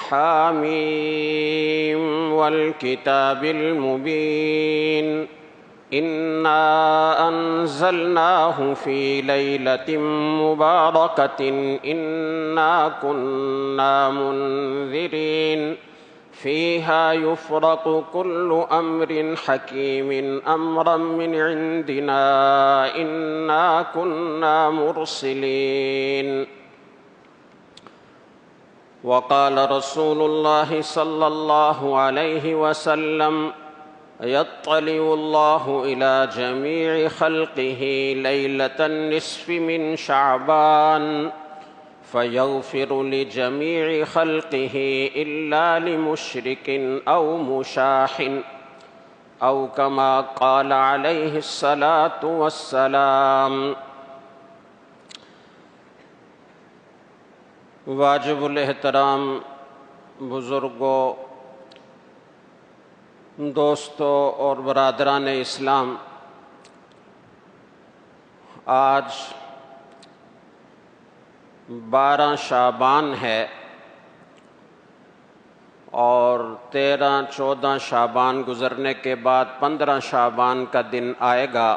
حامیم والکتاب المبین انا انزلناہ فی لیلۃ مبارکۃ انا کنا منذرین فیہا یفرق کل امر حکیم امرا من عندنا انا کنا مرسلین۔ وقال رسول اللہ صلی اللہ علیہ وسلم یطلع اللہ الی جمیع خلقہ لیلۃ النصف من شعبان فیغفر لجمیع خلقہ الا لمشرک او مشاح او کما قال علیہ الصلاۃ والسلام۔ واجب الاحترام بزرگوں، دوستوں اور برادران اسلام، آج 12 شعبان ہے اور 13-14 شعبان گزرنے کے بعد 15 شعبان کا دن آئے گا۔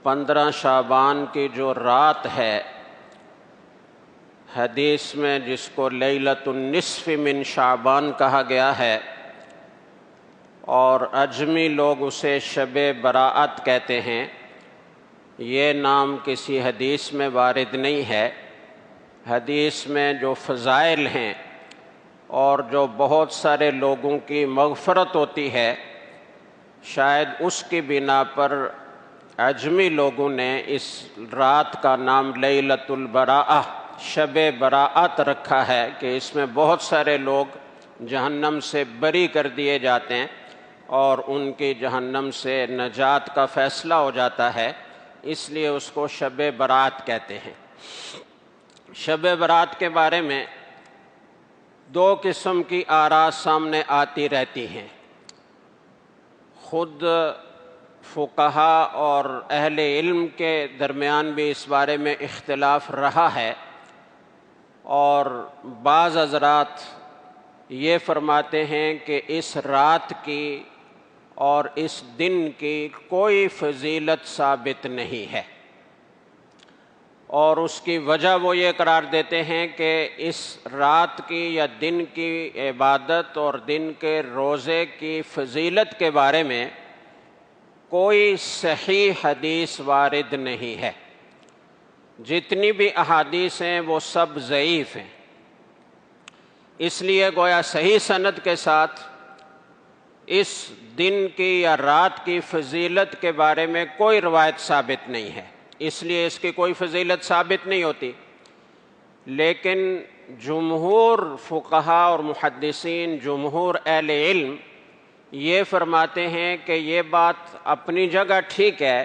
15 شعبان کی جو رات ہے، حدیث میں جس کو لیلۃ النصف من شعبان کہا گیا ہے، اور عجمی لوگ اسے شب براءت کہتے ہیں، یہ نام کسی حدیث میں وارد نہیں ہے۔ حدیث میں جو فضائل ہیں اور جو بہت سارے لوگوں کی مغفرت ہوتی ہے، شاید اس کی بنا پر عجمی لوگوں نے اس رات کا نام لیلۃ البراءہ، شب براءت رکھا ہے کہ اس میں بہت سارے لوگ جہنم سے بری کر دیے جاتے ہیں اور ان کی جہنم سے نجات کا فیصلہ ہو جاتا ہے، اس لیے اس کو شب برات کہتے ہیں۔ شب برات کے بارے میں 2 قسم کی آراء سامنے آتی رہتی ہیں۔ خود فقہا اور اہل علم کے درمیان بھی اس بارے میں اختلاف رہا ہے، اور بعض حضرات یہ فرماتے ہیں کہ اس رات کی اور اس دن کی کوئی فضیلت ثابت نہیں ہے، اور اس کی وجہ وہ یہ قرار دیتے ہیں کہ اس رات کی یا دن کی عبادت اور دن کے روزے کی فضیلت کے بارے میں کوئی صحیح حدیث وارد نہیں ہے۔ جتنی بھی احادیث ہیں وہ سب ضعیف ہیں، اس لیے گویا صحیح سند کے ساتھ اس دن کی یا رات کی فضیلت کے بارے میں کوئی روایت ثابت نہیں ہے، اس لیے اس کی کوئی فضیلت ثابت نہیں ہوتی۔ لیکن جمہور فقہا اور محدثین، جمہور اہل علم یہ فرماتے ہیں کہ یہ بات اپنی جگہ ٹھیک ہے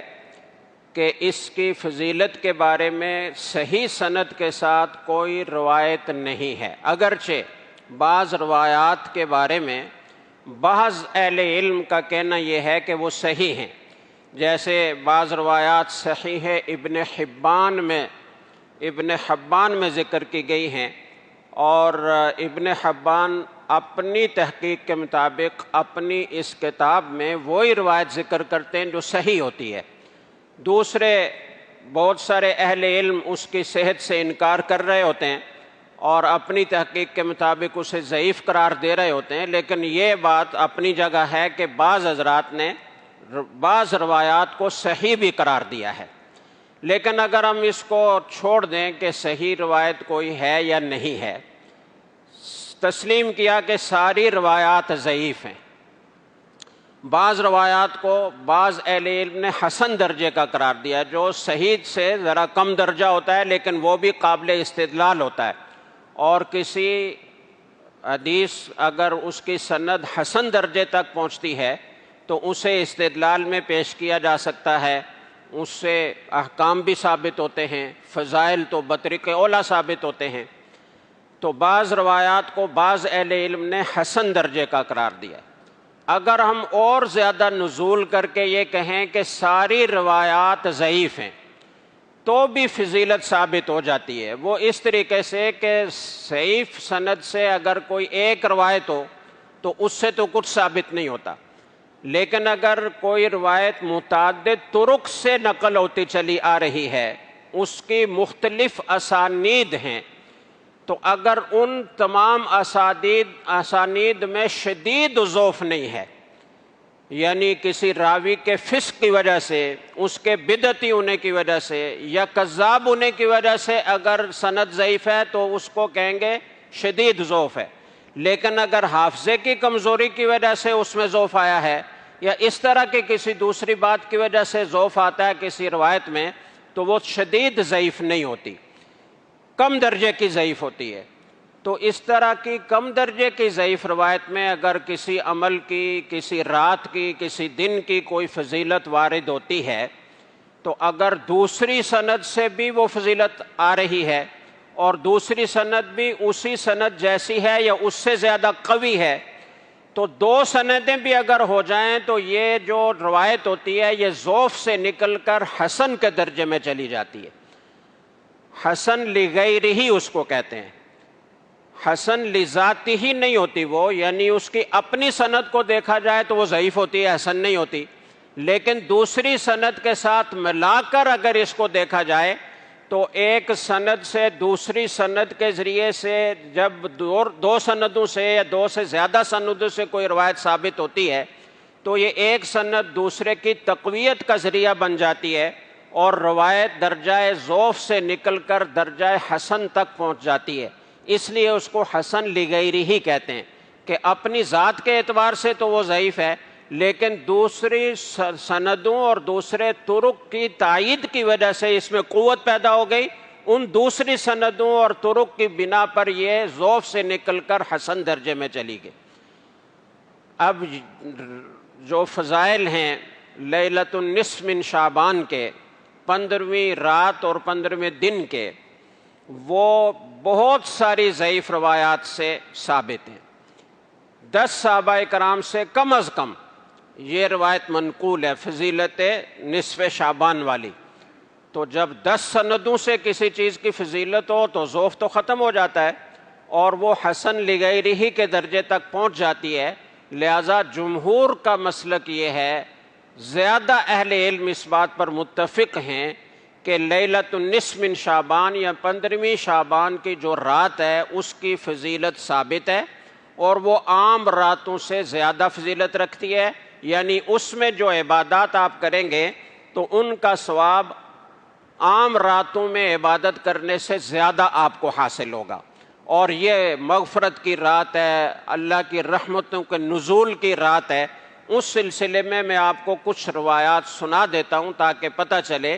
کہ اس کی فضیلت کے بارے میں صحیح سند کے ساتھ کوئی روایت نہیں ہے، اگرچہ بعض روایات کے بارے میں بعض اہل علم کا کہنا یہ ہے کہ وہ صحیح ہیں، جیسے بعض روایات صحیح ابن حبان میں ذکر کی گئی ہیں، اور ابن حبان اپنی تحقیق کے مطابق اپنی اس کتاب میں وہی روایت ذکر کرتے ہیں جو صحیح ہوتی ہے۔ دوسرے بہت سارے اہل علم اس کی صحت سے انکار کر رہے ہوتے ہیں اور اپنی تحقیق کے مطابق اسے ضعیف قرار دے رہے ہوتے ہیں، لیکن یہ بات اپنی جگہ ہے کہ بعض حضرات نے بعض روایات کو صحیح بھی قرار دیا ہے۔ لیکن اگر ہم اس کو چھوڑ دیں کہ صحیح روایت کوئی ہے یا نہیں ہے، تسلیم کیا کہ ساری روایات ضعیف ہیں، بعض روایات کو بعض اہل علم نے حسن درجے کا قرار دیا، جو صحیح سے ذرا کم درجہ ہوتا ہے لیکن وہ بھی قابل استدلال ہوتا ہے، اور کسی حدیث اگر اس کی سند حسن درجے تک پہنچتی ہے تو اسے استدلال میں پیش کیا جا سکتا ہے، اس سے احکام بھی ثابت ہوتے ہیں، فضائل تو بطریق اولیٰ ثابت ہوتے ہیں۔ تو بعض روایات کو بعض اہل علم نے حسن درجے کا قرار دیا۔ اگر ہم اور زیادہ نزول کر کے یہ کہیں کہ ساری روایات ضعیف ہیں، تو بھی فضیلت ثابت ہو جاتی ہے۔ وہ اس طریقے سے کہ ضعیف سند سے اگر کوئی ایک روایت ہو تو اس سے تو کچھ ثابت نہیں ہوتا، لیکن اگر کوئی روایت متعدد طرق سے نقل ہوتی چلی آ رہی ہے، اس کی مختلف اسانید ہیں، تو اگر ان تمام اسانید میں شدید ضعف نہیں ہے، یعنی کسی راوی کے فسق کی وجہ سے، اس کے بدعتی ہونے کی وجہ سے یا کذاب ہونے کی وجہ سے اگر سند ضعیف ہے تو اس کو کہیں گے شدید ضعف ہے، لیکن اگر حافظے کی کمزوری کی وجہ سے اس میں ضعف آیا ہے یا اس طرح کی کسی دوسری بات کی وجہ سے ضعف آتا ہے کسی روایت میں، تو وہ شدید ضعیف نہیں ہوتی، کم درجے کی ضعیف ہوتی ہے۔ تو اس طرح کی کم درجے کی ضعیف روایت میں اگر کسی عمل کی، کسی رات کی، کسی دن کی کوئی فضیلت وارد ہوتی ہے، تو اگر دوسری سند سے بھی وہ فضیلت آ رہی ہے اور دوسری سند بھی اسی سند جیسی ہے یا اس سے زیادہ قوی ہے، تو دو سندیں بھی اگر ہو جائیں تو یہ جو روایت ہوتی ہے یہ ضعف سے نکل کر حسن کے درجے میں چلی جاتی ہے۔ حسن لغیرہ اس کو کہتے ہیں، حسن لذاتی ہی نہیں ہوتی وہ، یعنی اس کی اپنی سند کو دیکھا جائے تو وہ ضعیف ہوتی ہے، حسن نہیں ہوتی، لیکن دوسری سند کے ساتھ ملا کر اگر اس کو دیکھا جائے تو ایک سند سے دوسری سند کے ذریعے سے جب دو سندوں سے یا دو سے زیادہ سندوں سے کوئی روایت ثابت ہوتی ہے تو یہ ایک سند دوسرے کی تقویت کا ذریعہ بن جاتی ہے اور روایت درجہ ضعف سے نکل کر درجہ حسن تک پہنچ جاتی ہے۔ اس لیے اس کو حسن لغیرہ کہتے ہیں کہ اپنی ذات کے اعتبار سے تو وہ ضعیف ہے، لیکن دوسری سندوں اور دوسرے طرق کی تائید کی وجہ سے اس میں قوت پیدا ہو گئی، ان دوسری سندوں اور طرق کی بنا پر یہ ضعف سے نکل کر حسن درجے میں چلی گئی۔ اب جو فضائل ہیں لیلۃ النصف من شعبان کے، 15ویں رات اور 15ویں دن کے، وہ بہت ساری ضعیف روایات سے ثابت ہیں۔ 10 صحابہ کرام سے کم از کم یہ روایت منقول ہے فضیلت نصف شعبان والی۔ تو جب 10 سندوں سے کسی چیز کی فضیلت ہو تو ضعف تو ختم ہو جاتا ہے اور وہ حسن لغیرہ کے درجے تک پہنچ جاتی ہے۔ لہذا جمہور کا مسلک یہ ہے، زیادہ اہل علم اس بات پر متفق ہیں کہ لیلۃ النصف من شعبان یا 15ویں شعبان کی جو رات ہے اس کی فضیلت ثابت ہے اور وہ عام راتوں سے زیادہ فضیلت رکھتی ہے، یعنی اس میں جو عبادات آپ کریں گے تو ان کا ثواب عام راتوں میں عبادت کرنے سے زیادہ آپ کو حاصل ہوگا، اور یہ مغفرت کی رات ہے، اللہ کی رحمتوں کے نزول کی رات ہے۔ اس سلسلے میں آپ کو کچھ روایات سنا دیتا ہوں تاکہ پتہ چلے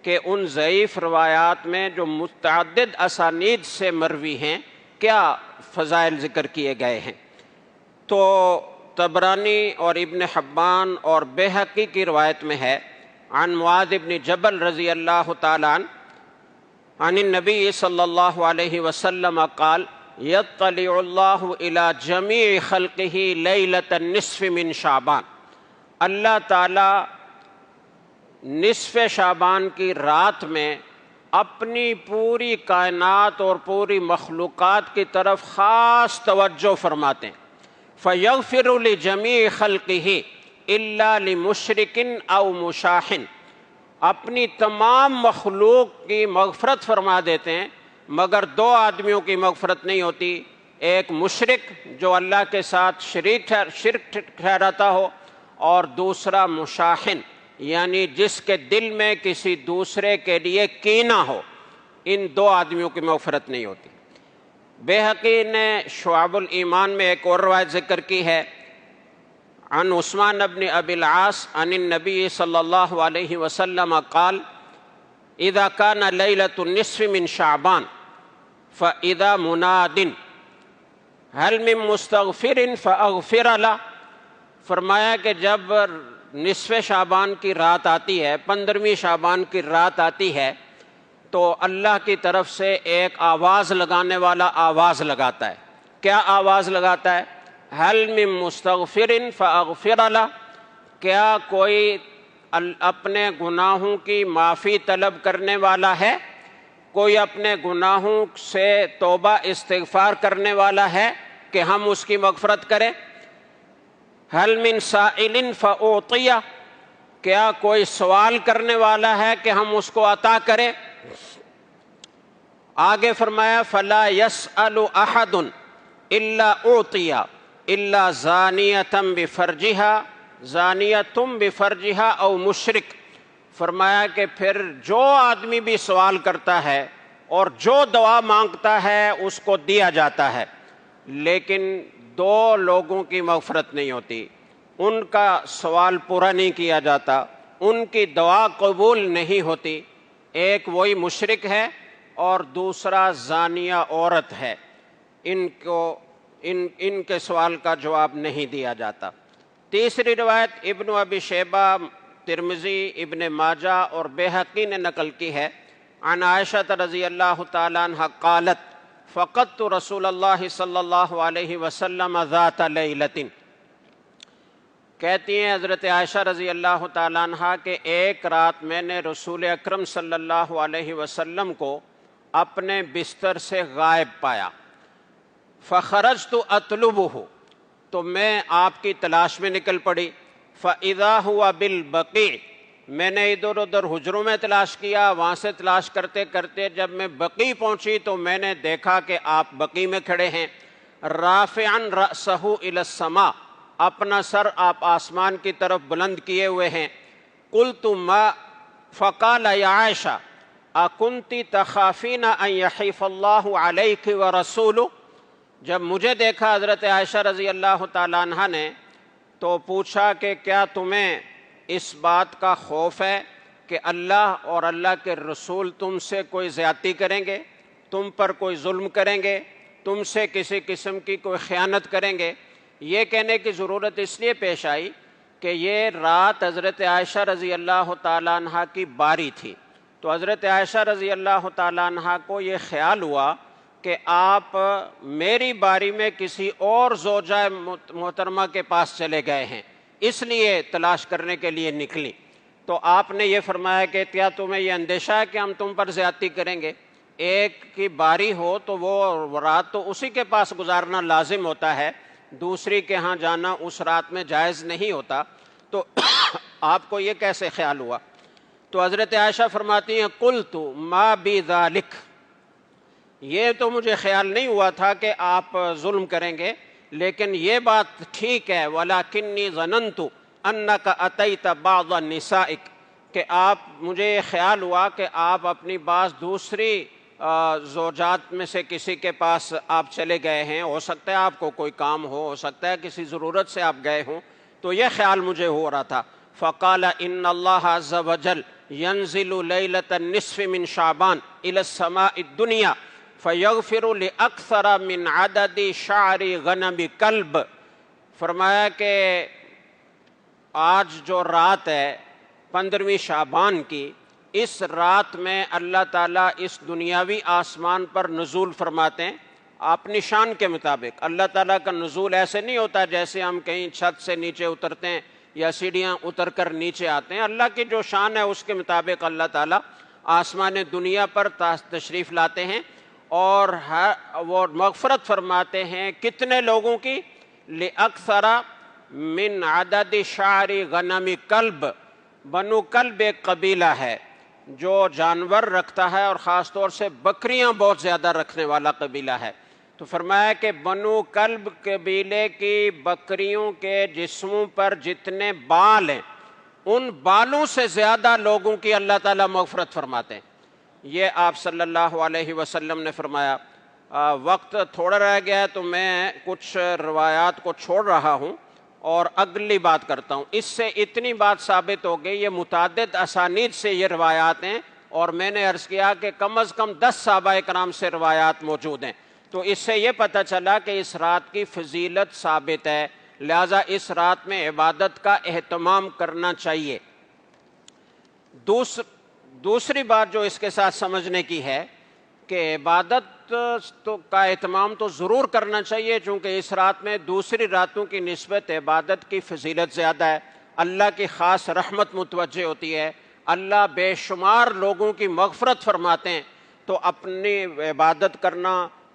کہ ان ضعیف روایات میں جو متعدد اسانید سے مروی ہیں کیا فضائل ذکر کیے گئے ہیں۔ تو طبرانی اور ابن حبان اور بیہقی کی روایت میں ہے، عن معاذ بن جبل رضی اللہ تعالی عنہ عن النبی صلی اللہ علیہ وسلم قال یطلع اللہ الی جمیع خلقہ لیلۃ النصف من شعبان، اللہ تعالی نصف شعبان کی رات میں اپنی پوری کائنات اور پوری مخلوقات کی طرف خاص توجہ فرماتے ہیں۔ فَيَغْفِرُ لِجَمِيعِ خَلْقِهِ إِلَّا لِمُشْرِكٍ أَوْ مُشَاحٍ، اپنی تمام مخلوق کی مغفرت فرما دیتے ہیں مگر 2 آدمیوں کی مغفرت نہیں ہوتی، ایک مشرک جو اللہ کے ساتھ شرک ٹھہراتا ہو، اور دوسرا مشاحن یعنی جس کے دل میں کسی دوسرے کے لیے کینہ ہو، ان 2 آدمیوں کی مغفرت نہیں ہوتی۔ بیہقی نے شعب الایمان میں ایک اور روایت ذکر کی ہے، عن عثمان بن ابی العاص عن النبی صلی اللہ علیہ وسلم قال اذا كان لیلۃ النصف من شعبان فاذا مناد هل من مستغفر فاغفر له، فرمایا کہ جب نصف شعبان کی رات آتی ہے، 15ویں شعبان کی رات آتی ہے، تو اللہ کی طرف سے ایک آواز لگانے والا آواز لگاتا ہے۔ کیا آواز لگاتا ہے؟ هل من مستغفر فاغفر له، کیا کوئی اپنے گناہوں کی معافی طلب کرنے والا ہے؟ کوئی اپنے گناہوں سے توبہ استغفار کرنے والا ہے کہ ہم اس کی مغفرت کریں؟ هل من سائل فأعطیہ، کیا کوئی سوال کرنے والا ہے کہ ہم اس کو عطا کریں؟ آگے فرمایا فلا يسأل احد الا اعطی الا زانیۃ بفرجها زانیۃ بفرجها او مشرک۔ فرمایا کہ پھر جو آدمی بھی سوال کرتا ہے اور جو دعا مانگتا ہے اس کو دیا جاتا ہے، لیکن دو لوگوں کی مغفرت نہیں ہوتی، ان کا سوال پورا نہیں کیا جاتا، ان کی دعا قبول نہیں ہوتی۔ ایک وہی مشرک ہے اور دوسرا زانیہ عورت ہے، ان کے سوال کا جواب نہیں دیا جاتا۔ تیسری روایت ابن ابی شیبہ، ترمذی، ابن ماجہ اور بیہقی نے نقل کی ہے، عن عائشہ رضی اللہ تعالی عنہ قالت فقدت رسول اللہ صلی اللہ علیہ وسلم ذات لیلۃ۔ کہتی ہیں حضرت عائشہ رضی اللہ تعالیٰ عنہ کہ ایک رات میں نے رسول اکرم صلی اللہ علیہ وسلم کو اپنے بستر سے غائب پایا، فخرجت اطلبہ، تو میں آپ کی تلاش میں نکل پڑی، فاذا ہوا بالبقیع، میں نے ادھر ادھر حجروں میں تلاش کیا، وہاں سے تلاش کرتے کرتے جب میں بقیع پہنچی تو میں نے دیکھا کہ آپ بقیع میں کھڑے ہیں، رافعا رأسہ الی السماء، اپنا سر آپ آسمان کی طرف بلند کیے ہوئے ہیں۔ قلت ما، فقال یا عائشہ اکنت تخافین ان یحیف اللہ علیک ورسولہ، جب مجھے دیکھا حضرت عائشہ رضی اللہ تعالیٰ عنہ نے تو پوچھا کہ کیا تمہیں اس بات کا خوف ہے کہ اللہ اور اللہ کے رسول تم سے کوئی زیادتی کریں گے، تم پر کوئی ظلم کریں گے، تم سے کسی قسم کی کوئی خیانت کریں گے؟ یہ کہنے کی ضرورت اس لیے پیش آئی کہ یہ رات حضرت عائشہ رضی اللہ تعالیٰ عنہ کی باری تھی، تو حضرت عائشہ رضی اللہ تعالیٰ عنہ کو یہ خیال ہوا کہ آپ میری باری میں کسی اور زوجہ محترمہ کے پاس چلے گئے ہیں، اس لیے تلاش کرنے کے لیے نکلی۔ تو آپ نے یہ فرمایا کہ کیا تمہیں یہ اندیشہ ہے کہ ہم تم پر زیادتی کریں گے؟ ایک کی باری ہو تو وہ رات تو اسی کے پاس گزارنا لازم ہوتا ہے، دوسری کے ہاں جانا اس رات میں جائز نہیں ہوتا، تو آپ کو یہ کیسے خیال ہوا؟ تو حضرت عائشہ فرماتی ہیں قلت ما بی ذالک، یہ تو مجھے خیال نہیں ہوا تھا کہ آپ ظلم کریں گے، لیکن یہ بات ٹھیک ہے، ولیکنی ظننت انک اتیت بعض نسائک، کہ آپ، مجھے یہ خیال ہوا کہ آپ اپنی بعض دوسری زوجات میں سے کسی کے پاس آپ چلے گئے ہیں، ہو سکتا ہے آپ کو کوئی کام ہو سکتا ہے کسی ضرورت سے آپ گئے ہوں، تو یہ خیال مجھے ہو رہا تھا۔ فقال ان اللہ عز وجل ينزل لیلۃ النصف من شعبان الى السماء الدنیا فیغفر لاکثر من عدد شعر غنم کلب۔ فرمایا کہ آج جو رات ہے 15ویں شعبان کی، اس رات میں اللہ تعالیٰ اس دنیاوی آسمان پر نزول فرماتے ہیں اپنی شان کے مطابق۔ اللہ تعالیٰ کا نزول ایسے نہیں ہوتا جیسے ہم کہیں چھت سے نیچے اترتے ہیں یا سیڑھیاں اتر کر نیچے آتے ہیں، اللہ کی جو شان ہے اس کے مطابق اللہ تعالیٰ آسمان دنیا پر تشریف لاتے ہیں اور وہ مغفرت فرماتے ہیں کتنے لوگوں کی؟ لأکثر من عدد شعر غنم کلب، بنو کلب ایک قبیلہ ہے جو جانور رکھتا ہے اور خاص طور سے بکریاں بہت زیادہ رکھنے والا قبیلہ ہے۔ تو فرمایا کہ بنو کلب قبیلے کی بکریوں کے جسموں پر جتنے بال ہیں ان بالوں سے زیادہ لوگوں کی اللہ تعالیٰ مغفرت فرماتے ہیں۔ یہ آپ صلی اللہ علیہ وسلم نے فرمایا۔ وقت تھوڑا رہ گیا ہے تو میں کچھ روایات کو چھوڑ رہا ہوں اور اگلی بات کرتا ہوں۔ اس سے اتنی بات ثابت ہو گئی، یہ متعدد اسانید سے یہ روایات ہیں، اور میں نے عرض کیا کہ کم از کم 10 صحابہ کرام سے روایات موجود ہیں، تو اس سے یہ پتہ چلا کہ اس رات کی فضیلت ثابت ہے، لہذا اس رات میں عبادت کا اہتمام کرنا چاہیے۔ دوسری بات جو اس کے ساتھ سمجھنے کی ہے کہ عبادت کا اہتمام تو ضرور کرنا چاہیے، چونکہ اس رات میں دوسری راتوں کی نسبت عبادت کی فضیلت زیادہ ہے۔ اللہ کی خاص رحمت متوجہ ہوتی ہے، اللہ بے شمار لوگوں کی مغفرت فرماتے ہیں، تو اپنی عبادت کرنا،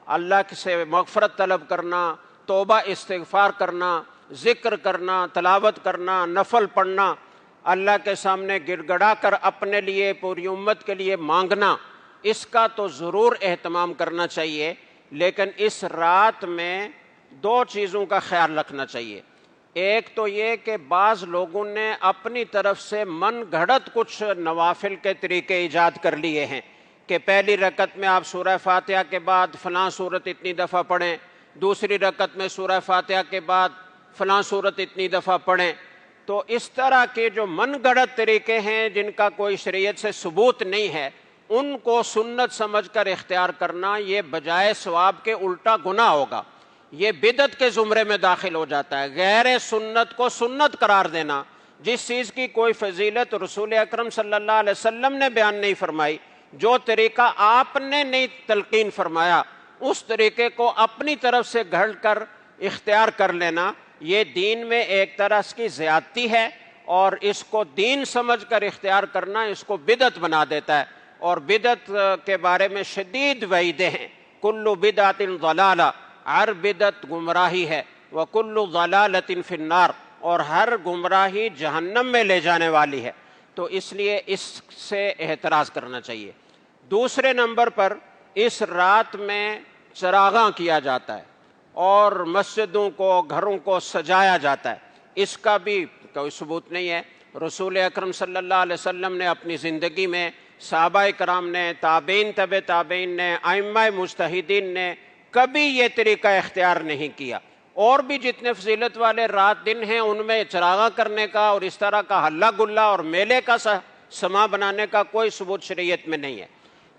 اللہ سے مغفرت طلب کرنا، توبہ استغفار کرنا، ذکر کرنا، تلاوت کرنا، نفل پڑھنا، اللہ کے سامنے گڑ گڑا کر اپنے لیے، پوری امت کے لیے مانگنا، اس کا تو ضرور اہتمام کرنا چاہیے۔ لیکن اس رات میں دو چیزوں کا خیال رکھنا چاہیے۔ ایک تو یہ کہ بعض لوگوں نے اپنی طرف سے من گھڑت کچھ نوافل کے طریقے ایجاد کر لیے ہیں کہ پہلی رکعت میں آپ سورہ فاتحہ کے بعد فلاں صورت اتنی دفعہ پڑھیں، دوسری رکعت میں سورہ فاتحہ کے بعد فلاں صورت اتنی دفعہ پڑھیں۔ تو اس طرح کے جو من گھڑت طریقے ہیں جن کا کوئی شریعت سے ثبوت نہیں ہے، ان کو سنت سمجھ کر اختیار کرنا، یہ بجائے ثواب کے الٹا گناہ ہوگا، یہ بدعت کے زمرے میں داخل ہو جاتا ہے۔ غیر سنت کو سنت قرار دینا، جس چیز کی کوئی فضیلت رسول اکرم صلی اللہ علیہ وسلم نے بیان نہیں فرمائی، جو طریقہ آپ نے نہیں تلقین فرمایا، اس طریقے کو اپنی طرف سے گھڑ کر اختیار کر لینا، یہ دین میں ایک طرح کی زیادتی ہے، اور اس کو دین سمجھ کر اختیار کرنا اس کو بدعت بنا دیتا ہے۔ اور بدعت کے بارے میں شدید وعیدیں ہیں، کل بدعت ضلالہ، ہر بدعت گمراہی ہے، وکل ضلالۃ فی النار، اور ہر گمراہی جہنم میں لے جانے والی ہے۔ تو اس لیے اس سے احتراز کرنا چاہیے۔ دوسرے نمبر پر اس رات میں چراغاں کیا جاتا ہے اور مسجدوں کو، گھروں کو سجایا جاتا ہے، اس کا بھی کوئی ثبوت نہیں ہے۔ رسول اکرم صلی اللہ علیہ وسلم نے اپنی زندگی میں، صحابہ کرام نے، تابعین طب تابعین نے، ائمہ مجتہدین نے کبھی یہ طریقہ اختیار نہیں کیا۔ اور بھی جتنے فضیلت والے رات دن ہیں ان میں چراغاں کرنے کا اور اس طرح کا ہلا گلا اور میلے کا سما بنانے کا کوئی ثبوت شریعت میں نہیں ہے۔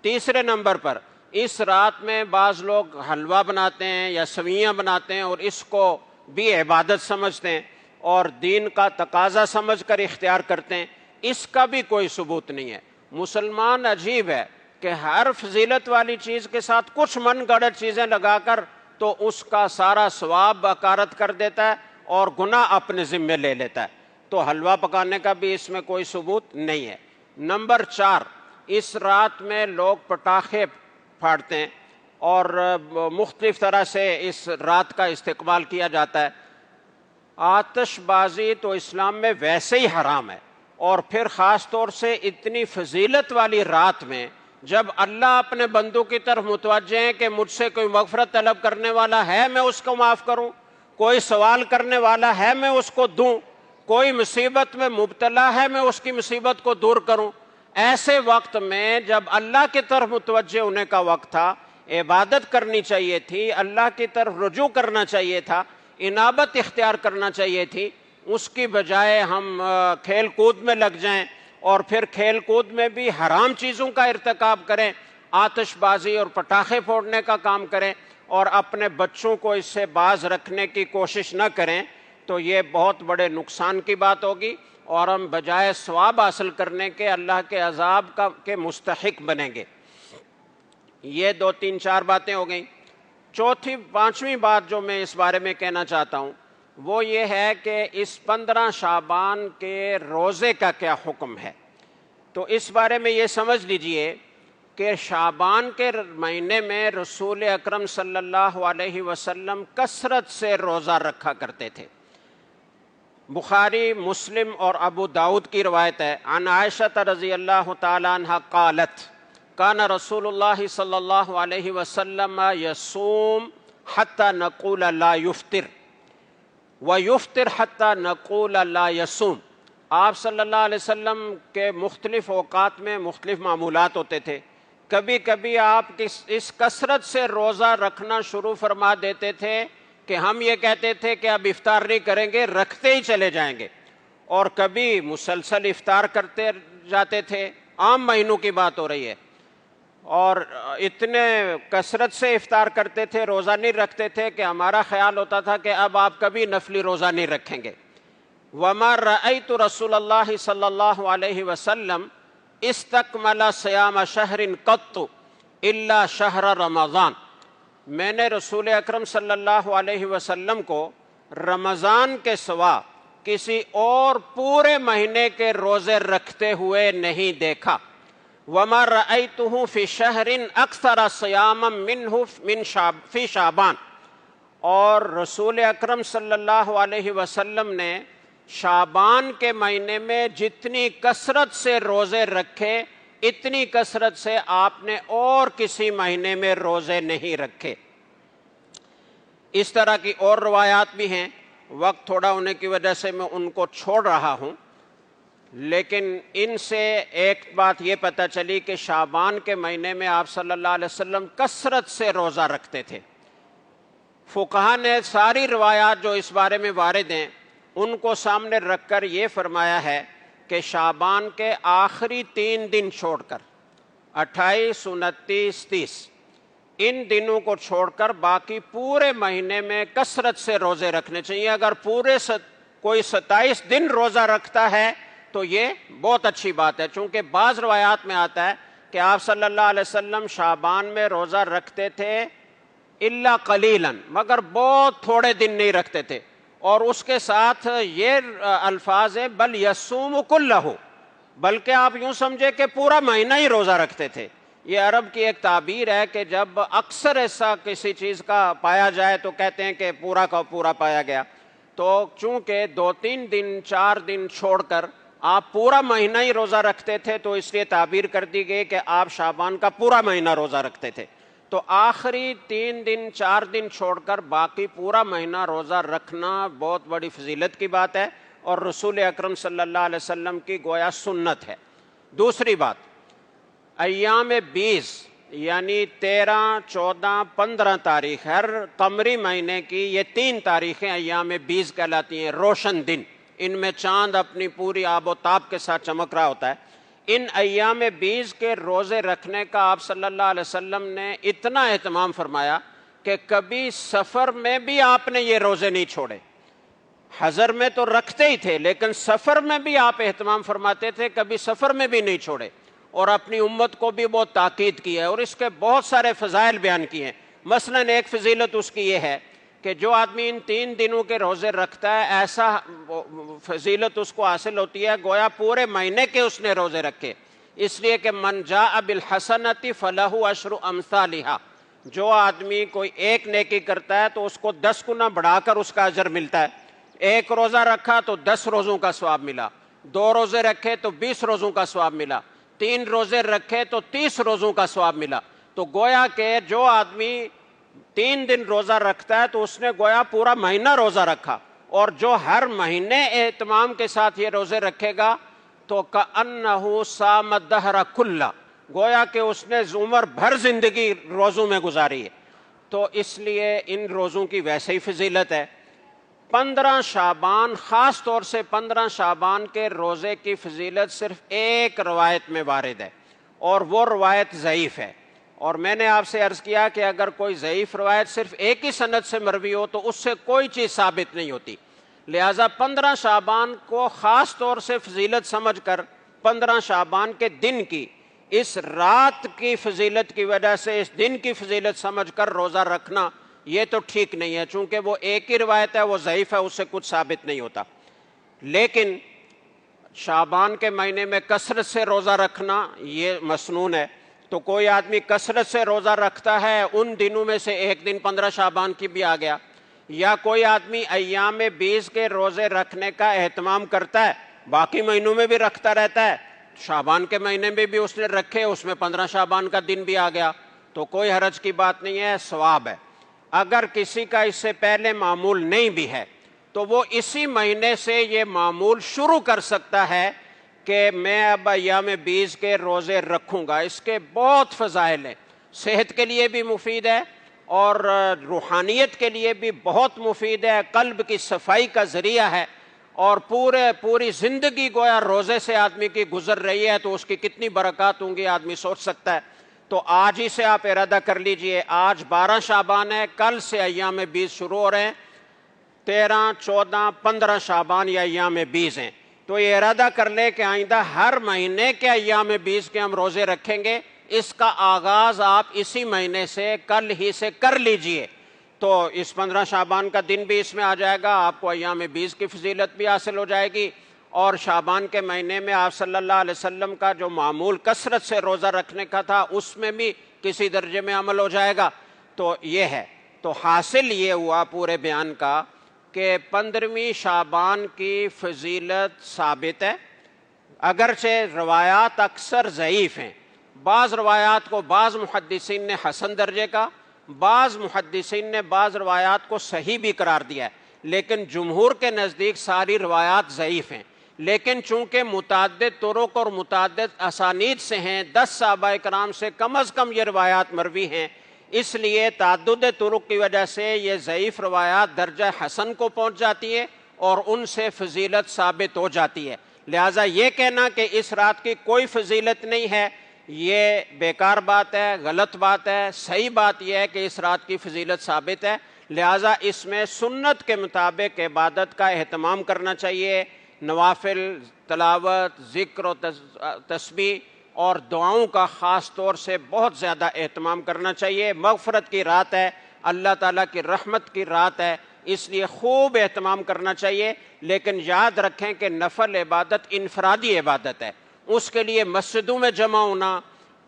تیسرے نمبر پر اس رات میں بعض لوگ حلوہ بناتے ہیں یا سویاں بناتے ہیں اور اس کو بھی عبادت سمجھتے ہیں اور دین کا تقاضا سمجھ کر اختیار کرتے ہیں، اس کا بھی کوئی ثبوت نہیں ہے۔ مسلمان عجیب ہے کہ ہر فضیلت والی چیز کے ساتھ کچھ من گھڑت چیزیں لگا کر تو اس کا سارا ثواب بکارت کر دیتا ہے اور گناہ اپنے ذمے لے لیتا ہے۔ تو حلوہ پکانے کا بھی اس میں کوئی ثبوت نہیں ہے۔ نمبر 4، اس رات میں لوگ پٹاخے پھاڑتے ہیں اور مختلف طرح سے اس رات کا استقبال کیا جاتا ہے۔ آتش بازی تو اسلام میں ویسے ہی حرام ہے، اور پھر خاص طور سے اتنی فضیلت والی رات میں جب اللہ اپنے بندوں کی طرف متوجہ ہیں کہ مجھ سے کوئی مغفرت طلب کرنے والا ہے میں اس کو معاف کروں، کوئی سوال کرنے والا ہے میں اس کو دوں، کوئی مصیبت میں مبتلا ہے میں اس کی مصیبت کو دور کروں۔ ایسے وقت میں جب اللہ کی طرف متوجہ ہونے کا وقت تھا، عبادت کرنی چاہیے تھی، اللہ کی طرف رجوع کرنا چاہیے تھا، انابت اختیار کرنا چاہیے تھی، اس کی بجائے ہم کھیل کود میں لگ جائیں اور پھر کھیل کود میں بھی حرام چیزوں کا ارتکاب کریں، آتش بازی اور پٹاخے پھوڑنے کا کام کریں اور اپنے بچوں کو اس سے باز رکھنے کی کوشش نہ کریں، تو یہ بہت بڑے نقصان کی بات ہوگی اور ہم بجائے ثواب حاصل کرنے کے اللہ کے عذاب کے مستحق بنیں گے۔ یہ 2 3 4 باتیں ہو گئیں۔ چوتھی 5ویں بات جو میں اس بارے میں کہنا چاہتا ہوں وہ یہ ہے کہ اس 15 شعبان کے روزے کا کیا حکم ہے۔ تو اس بارے میں یہ سمجھ لیجئے کہ شعبان کے مہینے میں رسول اکرم صلی اللہ علیہ وسلم کثرت سے روزہ رکھا کرتے تھے۔ بخاری، مسلم اور ابو داؤد کی روایت ہے، عن عائشہ رضی اللہ تعالی عنہ قالت کان رسول اللہ صلی اللہ علیہ وسلم یصوم حتی نقول لا یفطر ویفطر حتی نقول لا یصوم۔ آپ صلی اللہ علیہ وسلم کے مختلف اوقات میں مختلف معمولات ہوتے تھے۔ کبھی کبھی آپ اس کثرت سے روزہ رکھنا شروع فرما دیتے تھے کہ ہم یہ کہتے تھے کہ اب افطار نہیں کریں گے، رکھتے ہی چلے جائیں گے، اور کبھی مسلسل افطار کرتے جاتے تھے۔ عام مہینوں کی بات ہو رہی ہے، اور اتنے کثرت سے افطار کرتے تھے، روزہ نہیں رکھتے تھے کہ ہمارا خیال ہوتا تھا کہ اب آپ کبھی نفلی روزہ نہیں رکھیں گے۔ وما رأیت رسول اللہ صلی اللہ علیہ وسلم استکمل صیام شہر قط الا شہر رمضان۔ میں نے رسول اکرم صلی اللہ علیہ وسلم کو رمضان کے سوا کسی اور پورے مہینے کے روزے رکھتے ہوئے نہیں دیکھا۔ وما رأیتہ فی شہر اکثر صیاما منہ فی شعبان، اور رسول اکرم صلی اللہ علیہ وسلم نے شعبان کے مہینے میں جتنی کثرت سے روزے رکھے اتنی کثرت سے آپ نے اور کسی مہینے میں روزے نہیں رکھے۔ اس طرح کی اور روایات بھی ہیں، وقت تھوڑا ہونے کی وجہ سے میں ان کو چھوڑ رہا ہوں، لیکن ان سے ایک بات یہ پتہ چلی کہ شعبان کے مہینے میں آپ صلی اللہ علیہ وسلم کثرت سے روزہ رکھتے تھے۔ فقہا نے ساری روایات جو اس بارے میں وارد ہیں ان کو سامنے رکھ کر یہ فرمایا ہے کہ شعبان کے آخری 3 دن چھوڑ کر 28، 29، 30 ان دنوں کو چھوڑ کر باقی پورے مہینے میں کثرت سے روزے رکھنے چاہیے۔ اگر پورے کوئی 27 دن روزہ رکھتا ہے تو یہ بہت اچھی بات ہے، چونکہ بعض روایات میں آتا ہے کہ آپ صلی اللہ علیہ وسلم شعبان میں روزہ رکھتے تھے الا قلیلا، مگر بہت تھوڑے دن نہیں رکھتے تھے، اور اس کے ساتھ یہ الفاظ ہیں بل یصوم کلہ، بلکہ آپ یوں سمجھے کہ پورا مہینہ ہی روزہ رکھتے تھے۔ یہ عرب کی ایک تعبیر ہے کہ جب اکثر ایسا کسی چیز کا پایا جائے تو کہتے ہیں کہ پورا کا پورا پایا گیا، تو چونکہ 2-3 دن 4 دن چھوڑ کر آپ پورا مہینہ ہی روزہ رکھتے تھے تو اس لیے تعبیر کر دی گئی کہ آپ شعبان کا پورا مہینہ روزہ رکھتے تھے۔ تو آخری 3 دن 4 دن چھوڑ کر باقی پورا مہینہ روزہ رکھنا بہت بڑی فضیلت کی بات ہے اور رسول اکرم صلی اللہ علیہ وسلم کی گویا سنت ہے۔ دوسری بات، ایام 20 یعنی 13، 14، 15 تاریخ ہر قمری مہینے کی یہ 3 تاریخیں ایام 20 کہلاتی ہیں، روشن دن، ان میں چاند اپنی پوری آب و تاب کے ساتھ چمک رہا ہوتا ہے۔ ان ایام 20 کے روزے رکھنے کا آپ صلی اللہ علیہ وسلم نے اتنا اہتمام فرمایا کہ کبھی سفر میں بھی آپ نے یہ روزے نہیں چھوڑے۔ حضر میں تو رکھتے ہی تھے لیکن سفر میں بھی آپ اہتمام فرماتے تھے، کبھی سفر میں بھی نہیں چھوڑے، اور اپنی امت کو بھی بہت تاکید کی ہے اور اس کے بہت سارے فضائل بیان کیے ہیں۔ مثلا ایک فضیلت اس کی یہ ہے کہ جو آدمی ان 3 دنوں کے روزے رکھتا ہے ایسا فضیلت اس کو حاصل ہوتی ہے گویا پورے مہینے کے اس نے روزے رکھے، اس لیے کہ من جاء بالحسنۃ فلہ عشر امثالھا، جو آدمی کوئی ایک نیکی کرتا ہے تو اس کو 10 گنا بڑھا کر اس کا اجر ملتا ہے۔ ایک روزہ رکھا تو 10 روزوں کا ثواب ملا، 2 روزے رکھے تو 20 روزوں کا ثواب ملا، 3 روزے رکھے تو 30 روزوں کا ثواب ملا۔ تو گویا کہ جو آدمی 3 دن روزہ رکھتا ہے تو اس نے گویا پورا مہینہ روزہ رکھا، اور جو ہر مہینے اہتمام کے ساتھ یہ روزے رکھے گا تو کأنہ صام الدہر کلہ، گویا کہ اس نے عمر بھر زندگی روزوں میں گزاری ہے۔ تو اس لیے ان روزوں کی ویسے ہی فضیلت ہے۔ 15 شعبان، خاص طور سے 15 شعبان کے روزے کی فضیلت صرف ایک روایت میں وارد ہے، اور وہ روایت ضعیف ہے، اور میں نے آپ سے عرض کیا کہ اگر کوئی ضعیف روایت صرف ایک ہی سند سے مروی ہو تو اس سے کوئی چیز ثابت نہیں ہوتی، لہٰذا 15 شعبان کو خاص طور سے فضیلت سمجھ کر 15 شعبان کے دن کی، اس رات کی فضیلت کی وجہ سے اس دن کی فضیلت سمجھ کر روزہ رکھنا یہ تو ٹھیک نہیں ہے، چونکہ وہ ایک ہی روایت ہے، وہ ضعیف ہے، اس سے کچھ ثابت نہیں ہوتا۔ لیکن شعبان کے مہینے میں کثرت سے روزہ رکھنا یہ مسنون ہے، تو کوئی آدمی کثرت سے روزہ رکھتا ہے ان دنوں میں سے ایک دن 15 شعبان کی بھی آ گیا، یا کوئی آدمی ایام 20 کے روزے رکھنے کا اہتمام کرتا ہے، باقی مہینوں میں بھی رکھتا رہتا ہے، شعبان کے مہینے میں بھی اس نے رکھے، اس میں 15 شعبان کا دن بھی آ گیا، تو کوئی حرج کی بات نہیں ہے، ثواب ہے۔ اگر کسی کا اس سے پہلے معمول نہیں بھی ہے تو وہ اسی مہینے سے یہ معمول شروع کر سکتا ہے کہ میں اب ایام 20 کے روزے رکھوں گا۔ اس کے بہت فضائل ہیں، صحت کے لیے بھی مفید ہے اور روحانیت کے لیے بھی بہت مفید ہے، قلب کی صفائی کا ذریعہ ہے، اور پوری زندگی گویا روزے سے آدمی کی گزر رہی ہے تو اس کی کتنی برکات ہوں گی آدمی سوچ سکتا ہے۔ تو آج ہی سے آپ ارادہ کر لیجئے، آج 12 شعبان ہے، کل سے ایام 20 شروع ہو رہے ہیں، 13، 14، 15 شعبان یا ایام 20 ہیں، تو یہ ارادہ کر لے کہ آئندہ ہر مہینے کے ایام 20 کے ہم روزے رکھیں گے۔ اس کا آغاز آپ اسی مہینے سے کل ہی سے کر لیجئے، تو اس 15 شعبان کا دن بھی اس میں آ جائے گا، آپ کو ایام 20 کی فضیلت بھی حاصل ہو جائے گی، اور شعبان کے مہینے میں آپ صلی اللہ علیہ وسلم کا جو معمول کثرت سے روزہ رکھنے کا تھا اس میں بھی کسی درجے میں عمل ہو جائے گا۔ تو یہ ہے، تو حاصل یہ ہوا پورے بیان کا کہ 15ویں شعبان کی فضیلت ثابت ہے، اگرچہ روایات اکثر ضعیف ہیں، بعض روایات کو بعض محدثین نے حسن درجے کا، بعض محدثین نے بعض روایات کو صحیح بھی قرار دیا ہے، لیکن جمہور کے نزدیک ساری روایات ضعیف ہیں۔ لیکن چونکہ متعدد طرق اور متعدد اسانید سے ہیں، 10 صحابہ کرام سے کم از کم یہ روایات مروی ہیں، اس لیے تعدد طرق کی وجہ سے یہ ضعیف روایات درجہ حسن کو پہنچ جاتی ہے اور ان سے فضیلت ثابت ہو جاتی ہے۔ لہٰذا یہ کہنا کہ اس رات کی کوئی فضیلت نہیں ہے، یہ بیکار بات ہے، غلط بات ہے۔ صحیح بات یہ ہے کہ اس رات کی فضیلت ثابت ہے، لہٰذا اس میں سنت کے مطابق عبادت کا اہتمام کرنا چاہیے، نوافل، تلاوت، ذکر و تسبیح اور دعاؤں کا خاص طور سے بہت زیادہ اہتمام کرنا چاہیے۔ مغفرت کی رات ہے، اللہ تعالیٰ کی رحمت کی رات ہے، اس لیے خوب اہتمام کرنا چاہیے، لیکن یاد رکھیں کہ نفل عبادت انفرادی عبادت ہے، اس کے لیے مسجدوں میں جمع ہونا،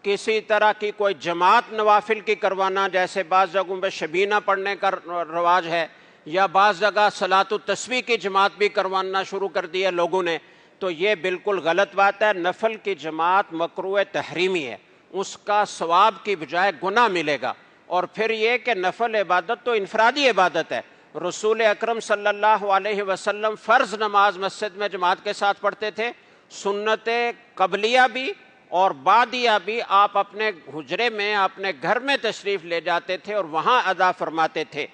کسی طرح کی کوئی جماعت نوافل کی کروانا، جیسے بعض جگہوں پہ شبینہ پڑھنے کا رواج ہے، یا بعض جگہ صلاۃ التسبیح کی جماعت بھی کروانا شروع کر دی ہے لوگوں نے، تو یہ بالکل غلط بات ہے۔ نفل کی جماعت مکروہ تحریمی ہے، اس کا ثواب کی بجائے گناہ ملے گا۔ اور پھر یہ کہ نفل عبادت تو انفرادی عبادت ہے، رسول اکرم صلی اللہ علیہ وسلم فرض نماز مسجد میں جماعت کے ساتھ پڑھتے تھے، سنت قبلیہ بھی اور بعدیہ بھی آپ اپنے حجرے میں اپنے گھر میں تشریف لے جاتے تھے اور وہاں ادا فرماتے تھے۔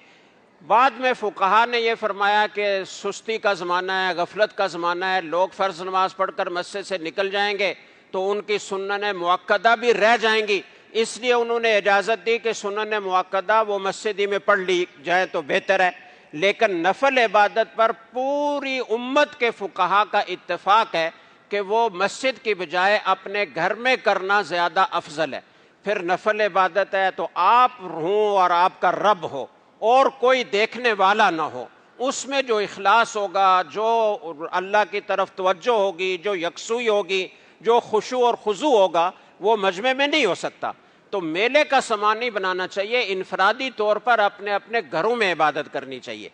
بعد میں فقہا نے یہ فرمایا کہ سستی کا زمانہ ہے، غفلت کا زمانہ ہے، لوگ فرض نماز پڑھ کر مسجد سے نکل جائیں گے تو ان کی سنن مؤکدہ بھی رہ جائیں گی، اس لیے انہوں نے اجازت دی کہ سنن مؤکدہ وہ مسجد ہی میں پڑھ لی جائے تو بہتر ہے۔ لیکن نفل عبادت پر پوری امت کے فقہا کا اتفاق ہے کہ وہ مسجد کی بجائے اپنے گھر میں کرنا زیادہ افضل ہے۔ پھر نفل عبادت ہے تو آپ ہوں اور آپ کا رب ہو اور کوئی دیکھنے والا نہ ہو، اس میں جو اخلاص ہوگا، جو اللہ کی طرف توجہ ہوگی، جو یکسوئی ہوگی، جو خشوع اور خضوع ہوگا، وہ مجمع میں نہیں ہو سکتا۔ تو میلے کا سامان نہیں بنانا چاہیے، انفرادی طور پر اپنے اپنے گھروں میں عبادت کرنی چاہیے۔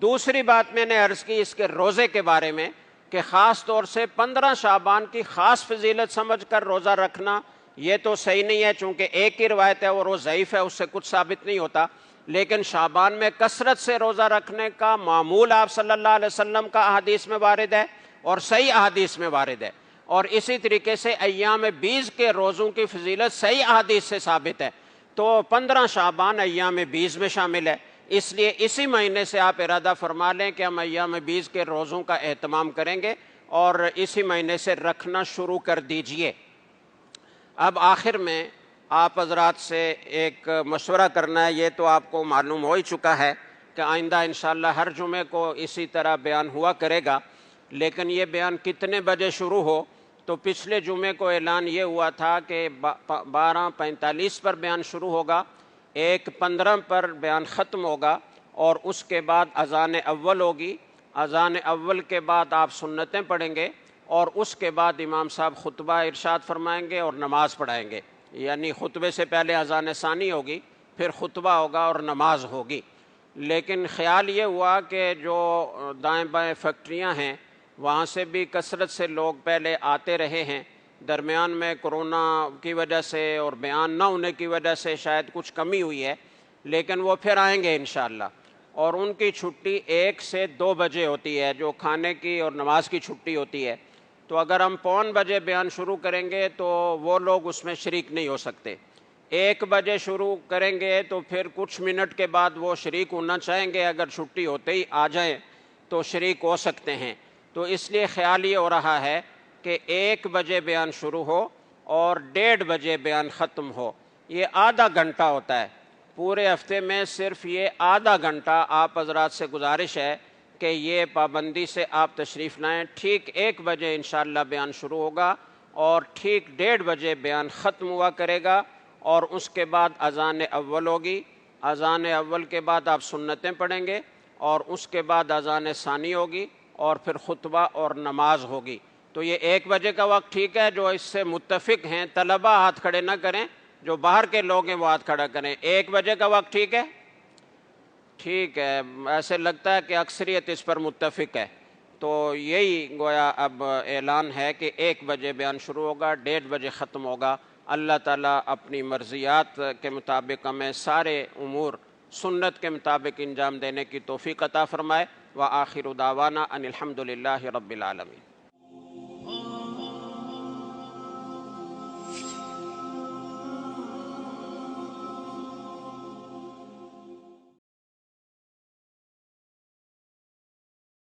دوسری بات میں نے عرض کی اس کے روزے کے بارے میں کہ خاص طور سے 15 شعبان کی خاص فضیلت سمجھ کر روزہ رکھنا یہ تو صحیح نہیں ہے، چونکہ ایک ہی روایت ہے اور وہ ضعیف ہے، اس سے کچھ ثابت نہیں ہوتا۔ لیکن شعبان میں کثرت سے روزہ رکھنے کا معمول آپ صلی اللہ علیہ وسلم کا احادیث میں وارد ہے اور صحیح احادیث میں وارد ہے، اور اسی طریقے سے ایام 20 کے روزوں کی فضیلت صحیح احادیث سے ثابت ہے۔ تو 15 شعبان ایام 20 میں شامل ہے، اس لیے اسی مہینے سے آپ ارادہ فرما لیں کہ ہم ایام 20 کے روزوں کا اہتمام کریں گے اور اسی مہینے سے رکھنا شروع کر دیجئے۔ اب آخر میں آپ حضرات سے ایک مشورہ کرنا ہے، یہ تو آپ کو معلوم ہو ہی چکا ہے کہ آئندہ انشاءاللہ ہر جمعے کو اسی طرح بیان ہوا کرے گا، لیکن یہ بیان کتنے بجے شروع ہو، تو پچھلے جمعے کو اعلان یہ ہوا تھا کہ 12:45 پر بیان شروع ہوگا، 1:15 پر بیان ختم ہوگا، اور اس کے بعد اذان اول ہوگی، اذان اول کے بعد آپ سنتیں پڑھیں گے، اور اس کے بعد امام صاحب خطبہ ارشاد فرمائیں گے اور نماز پڑھائیں گے، یعنی خطبے سے پہلے اذان ثانی ہوگی، پھر خطبہ ہوگا اور نماز ہوگی۔ لیکن خیال یہ ہوا کہ جو دائیں بائیں فیکٹریاں ہیں وہاں سے بھی کثرت سے لوگ پہلے آتے رہے ہیں، درمیان میں کرونا کی وجہ سے اور بیان نہ ہونے کی وجہ سے شاید کچھ کمی ہوئی ہے، لیکن وہ پھر آئیں گے انشاءاللہ، اور ان کی چھٹی 1 سے 2 بجے ہوتی ہے، جو کھانے کی اور نماز کی چھٹی ہوتی ہے۔ تو اگر ہم 1:15 بجے بیان شروع کریں گے تو وہ لوگ اس میں شریک نہیں ہو سکتے۔ 1 بجے شروع کریں گے تو پھر کچھ منٹ کے بعد وہ شریک ہونا چاہیں گے، اگر چھٹی ہوتے ہی آ جائیں تو شریک ہو سکتے ہیں۔ تو اس لیے خیال یہ ہو رہا ہے کہ 1 بجے بیان شروع ہو اور 1:30 بجے بیان ختم ہو۔ یہ آدھا گھنٹہ ہوتا ہے، پورے ہفتے میں صرف یہ آدھا گھنٹہ آپ حضرات سے گزارش ہے کہ یہ پابندی سے آپ تشریف لائیں۔ ٹھیک 1 بجے انشاءاللہ بیان شروع ہوگا اور ٹھیک 1:30 بجے بیان ختم ہوا کرے گا، اور اس کے بعد اذان اول ہوگی، اذان اول کے بعد آپ سنتیں پڑھیں گے اور اس کے بعد اذان ثانی ہوگی اور پھر خطبہ اور نماز ہوگی۔ تو یہ 1 بجے کا وقت ٹھیک ہے؟ جو اس سے متفق ہیں طلبہ ہاتھ کھڑے نہ کریں، جو باہر کے لوگ ہیں وہ ہاتھ کھڑا کریں۔ 1 بجے کا وقت ٹھیک ہے؟ ٹھیک ہے، ایسے لگتا ہے کہ اکثریت اس پر متفق ہے۔ تو یہی گویا اب اعلان ہے کہ 1 بجے بیان شروع ہوگا، 1:30 بجے ختم ہوگا۔ اللہ تعالیٰ اپنی مرضیات کے مطابق ہمیں سارے امور سنت کے مطابق انجام دینے کی توفیق عطا فرمائے۔ وآخر دعوانا ان الحمد للہ رب العالمین۔